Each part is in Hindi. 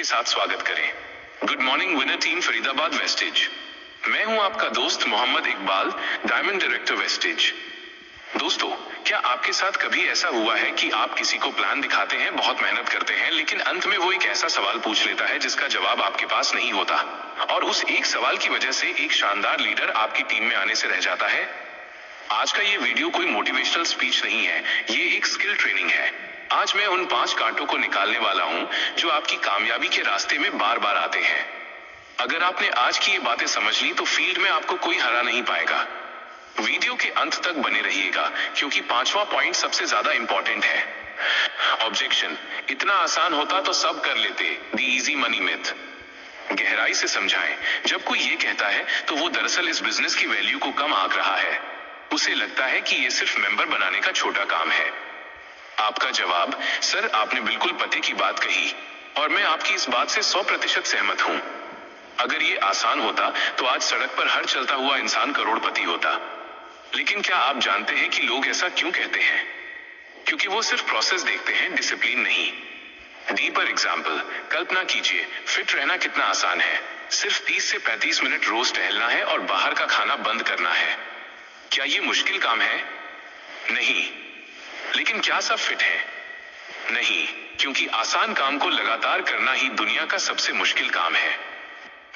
के साथ स्वागत करें। Good morning winner team Faridabad Vestige. मैं हूं आपका दोस्त Mohammad Iqbal, diamond director Vestige. दोस्तों, क्या आपके साथ कभी ऐसा हुआ है कि आप किसी को प्लान दिखाते हैं, बहुत मेहनत करते हैं, लेकिन अंत में वो एक ऐसा सवाल पूछ लेता है जिसका जवाब आपके पास नहीं होता, और उस एक सवाल की वजह से एक शानदार लीडर आपकी टीम में आने से रह जाता है? आज का ये वीडियो कोई मोटिवेशनल स्पीच नहीं है, ये एक स्किल ट्रेनिंग है। आज मैं उन 5 कांटों को निकालने वाला हूं जो आपकी कामयाबी के रास्ते में बार बार आते हैं। अगर आपने आज की ये बातें समझ ली तो फील्ड में आपको कोई हरा नहीं पाएगा। वीडियो के अंत तक बने रहिएगा, क्योंकि 5वां पॉइंट सबसे ज्यादा इंपॉर्टेंट है। ऑब्जेक्शन। इतना आसान होता तो सब कर लेते, द इजी मनी मिथ। गहराई से समझाएं। जब कोई ये कहता है तो वो दरअसल इस बिजनेस की वैल्यू को कम आंक रहा है। उसे लगता है कि ये सिर्फ मेंबर बनाने का छोटा काम है। आपका जवाब, सर आपने बिल्कुल पते की बात कही, और मैं आपकी इस बात से 100% सहमत हूं। अगर ये आसान होता तो आज सड़क पर हर चलता हुआ इंसान करोड़पति होता। लेकिन क्या आप जानते हैं कि लोग ऐसा क्यों कहते हैं? क्योंकि वो सिर्फ प्रोसेस देखते हैं, डिसिप्लिन नहीं। डीपर एग्जाम्पल, कल्पना कीजिए, फिट रहना कितना आसान है। सिर्फ 30 से 35 मिनट रोज टहलना है और बाहर का खाना बंद करना है। क्या ये मुश्किल काम है? नहीं। लेकिन क्या सब फिट है? नहीं, क्योंकि आसान काम को लगातार करना ही दुनिया का सबसे मुश्किल काम है।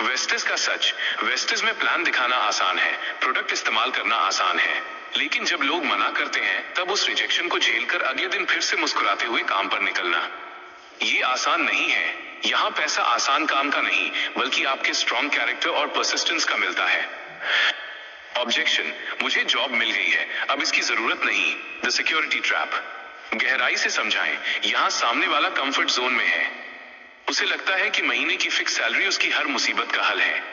वेस्टेज का सच। वेस्टेज में प्लान दिखाना आसान है, प्रोडक्ट इस्तेमाल करना आसान है, लेकिन जब लोग मना करते हैं तब उस रिजेक्शन को झेलकर अगले दिन फिर से मुस्कुराते हुए काम पर निकलना, ये आसान नहीं है। यहाँ पैसा आसान काम का नहीं, बल्कि आपके स्ट्रॉन्ग कैरेक्टर और परसिस्टेंस का मिलता है। ऑब्जेक्शन। मुझे जॉब मिल गई है, अब इसकी जरूरत नहीं, द सिक्योरिटी ट्रैप। गहराई से समझाएं। यहाँ सामने वाला कंफर्ट जोन में है। उसे लगता है कि महीने की फिक्स सैलरी उसकी हर मुसीबत का हल है।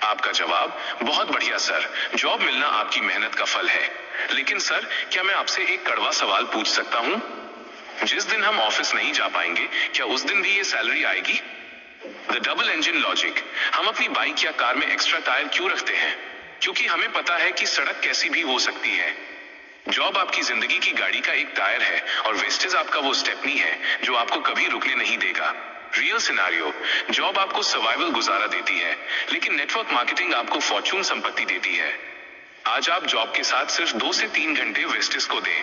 आपका जवाब, बहुत बढ़िया सर, जॉब मिलना आपकी मेहनत का फल है। लेकिन सर, क्या मैं आपसे एक कड़वा सवाल पूछ सकता हूँ? जिस दिन हम ऑफिस नहीं जा पाएंगे, क्या उस दिन भी ये सैलरी आएगी? The double engine logic. हम अपनी बाइक या कार में एक्स्ट्रा टायर क्यों रखते हैं? क्योंकि हमें पता है कि सड़क कैसी भी हो सकती है। जॉब आपकी जिंदगी की गाड़ी का एक टायर है, और वेस्टेज आपका वो स्टेपनी है जो आपको कभी रुकने नहीं देगा। रियल सिनारियो, जॉब आपको सर्वाइवल गुजारा देती है, लेकिन नेटवर्क मार्केटिंग आपको फॉर्चून संपत्ति देती है। आज आप जॉब के साथ सिर्फ 2 से 3 घंटे वेस्टेज को दें।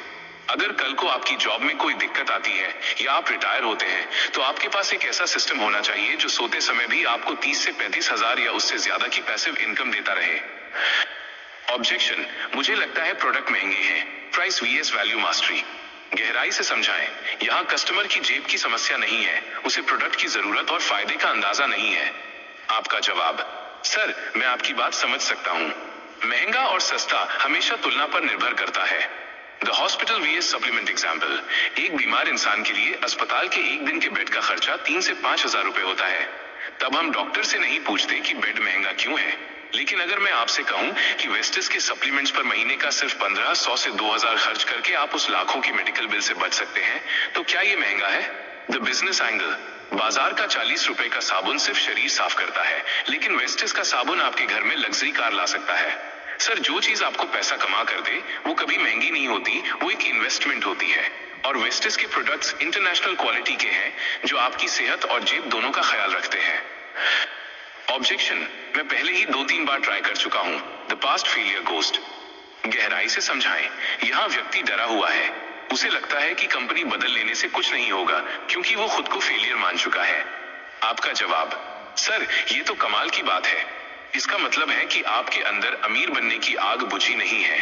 अगर कल को आपकी जॉब में कोई दिक्कत आती है या आप रिटायर होते हैं, तो आपके पास एक ऐसा सिस्टम होना चाहिए जो सोते समय भी आपको 30 से 35 हजार या उससे ज्यादा की पैसिव इनकम देता रहे। ऑब्जेक्शन। मुझे लगता है प्रोडक्ट महंगे हैं, प्राइस वीएस वैल्यू मास्टरी। गहराई से समझाएं। यहाँ कस्टमर की जेब की समस्या नहीं है, उसे प्रोडक्ट की जरूरत और फायदे का अंदाजा नहीं है। आपका जवाब, सर मैं आपकी बात समझ सकता हूँ। महंगा और सस्ता हमेशा तुलना पर निर्भर करता है। The hospital VS supplement example. एक बीमार इंसान के लिए अस्पताल के एक दिन के बेड का खर्चा 3 से 5 हजार रुपए होता है। तब हम डॉक्टर से नहीं पूछते कि बेड महंगा क्यों है। लेकिन अगर मैं आपसे कहूं कि वेस्टेज के सप्लीमेंट्स पर महीने का सिर्फ 1500 से 2000 खर्च करके आप उस लाखों की मेडिकल बिल से बच सकते हैं, तो क्या ये महंगा है? The business angle. बाजार का 40 रुपए का साबुन सिर्फ शरीर साफ करता है, लेकिन वेस्टेज का साबुन आपके घर में लग्जरी कार ला सकता है। सर, जो चीज आपको पैसा कमा कर दे वो कभी महंगी नहीं होती, वो एक इन्वेस्टमेंट होती है। और वेस्टेज के प्रोडक्ट्स इंटरनेशनल क्वालिटी के हैं, जो आपकी सेहत और जेब दोनों का ख्याल रखते हैं। ऑब्जेक्शन। मैं पहले ही 2-3 बार ट्राई कर चुका हूं, द पास्ट फेलियर गोस्ट। गहराई से समझाएं। यहाँ व्यक्ति डरा हुआ है। उसे लगता है कि कंपनी बदल लेने से कुछ नहीं होगा, क्योंकि वो खुद को फेलियर मान चुका है। आपका जवाब, सर ये तो कमाल की बात है। इसका मतलब है कि आपके अंदर अमीर बनने की आग बुझी नहीं है।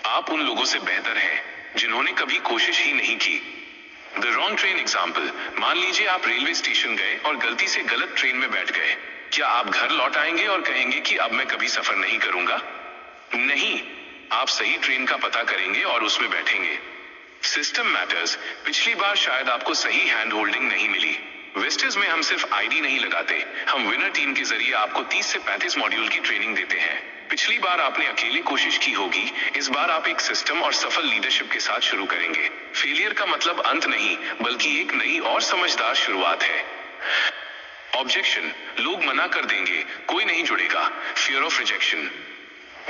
आप उन लोगों से बेहतर हैं जिन्होंने कभी कोशिश ही नहीं की। The wrong train example. मान लीजिए आप रेलवे स्टेशन गए और गलती से गलत ट्रेन में बैठ गए। क्या आप घर लौट आएंगे और कहेंगे कि अब मैं कभी सफर नहीं करूंगा? नहीं, आप सही ट्रेन का पता करेंगे और उसमें बैठेंगे। System matters. पिछली बार शायद आपको सही हैंड होल्डिंग नहीं मिली। वेस्टेज में हम सिर्फ आईडी नहीं लगाते, हम विनर टीम के जरिए आपको 30 से 35 मॉड्यूल की ट्रेनिंग देते हैं। पिछली बार आपने अकेले कोशिश की होगी, इस बार आप एक सिस्टम और सफल लीडरशिप के साथ शुरू करेंगे। फेलियर का मतलब अंत नहीं, बल्कि एक नई और समझदार शुरुआत है। ऑब्जेक्शन। लोग मना कर देंगे, कोई नहीं जुड़ेगा, फियर ऑफ रिजेक्शन।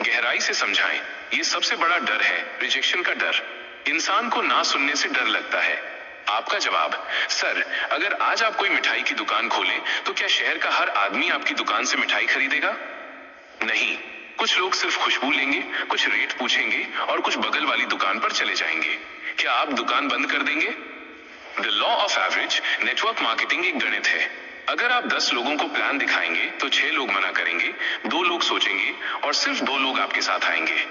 गहराई से समझाएं। ये सबसे बड़ा डर है, रिजेक्शन का डर। इंसान को ना सुनने से डर लगता है, आपका जवाब, सर, अगर आज आप कोई मिठाई की दुकान खोलें तो क्या शहर का हर आदमी आपकी दुकान से मिठाई खरीदेगा? नहीं, कुछ लोग सिर्फ खुशबू लेंगे, कुछ रेट पूछेंगे और कुछ बगल वाली दुकान पर चले जाएंगे। क्या आप दुकान बंद कर देंगे? The law of average network marketing एक गणित है। अगर आप 10 लोगों को प्लान दिखाएंगे तो 6 लोग मना करेंगे, 2 लोग सोचेंगे और सिर्फ 2 लोग आपके साथ आएंगे।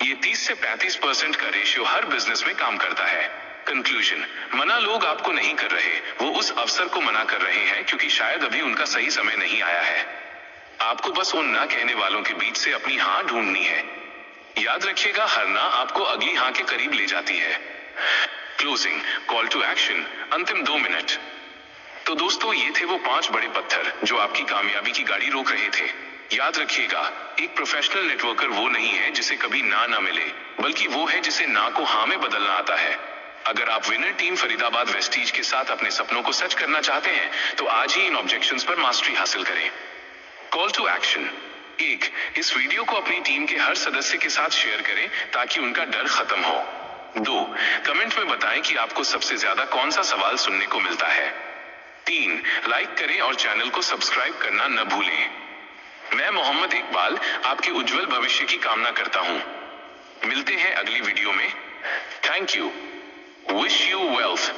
ये 30 से 35% का रेशियो हर बिजनेस में काम करता है। कंक्लूजन, मना लोग आपको नहीं कर रहे, वो उस अवसर को मना कर रहे हैं क्योंकि शायद अभी उनका सही समय नहीं आया है। आपको बस उन ना कहने वालों के बीच से अपनी हाँ ढूंढनी है। याद रखिएगा, हर ना आपको अगली हाँ के करीब ले जाती है। क्लोजिंग कॉल टू एक्शन, अंतिम 2 मिनट। तो दोस्तों, ये थे वो 5 बड़े पत्थर जो आपकी कामयाबी की गाड़ी रोक रहे थे। याद रखिएगा, एक प्रोफेशनल नेटवर्कर वो नहीं है जिसे कभी ना मिले, बल्कि वो है जिसे ना को हाँ में बदलना आता है। अगर आप विनर टीम फरीदाबाद वेस्टीज के साथ अपने सपनों को सच करना चाहते हैं तो आज ही इन ऑब्जेक्शंस पर मास्टरी हासिल करें। कॉल टू एक्शन 1, इस वीडियो को अपनी टीम के हर सदस्य के साथ शेयर करें ताकि उनका डर खत्म हो। 2, कमेंट में बताएं कि आपको सबसे ज्यादा कौन सा सवाल सुनने को मिलता है। 3, लाइक करें और चैनल को सब्सक्राइब करना न भूलें। मैं मोहम्मद इकबाल आपके उज्जवल भविष्य की कामना करता हूं। मिलते हैं अगली वीडियो में। Thank you. Wish you wealth.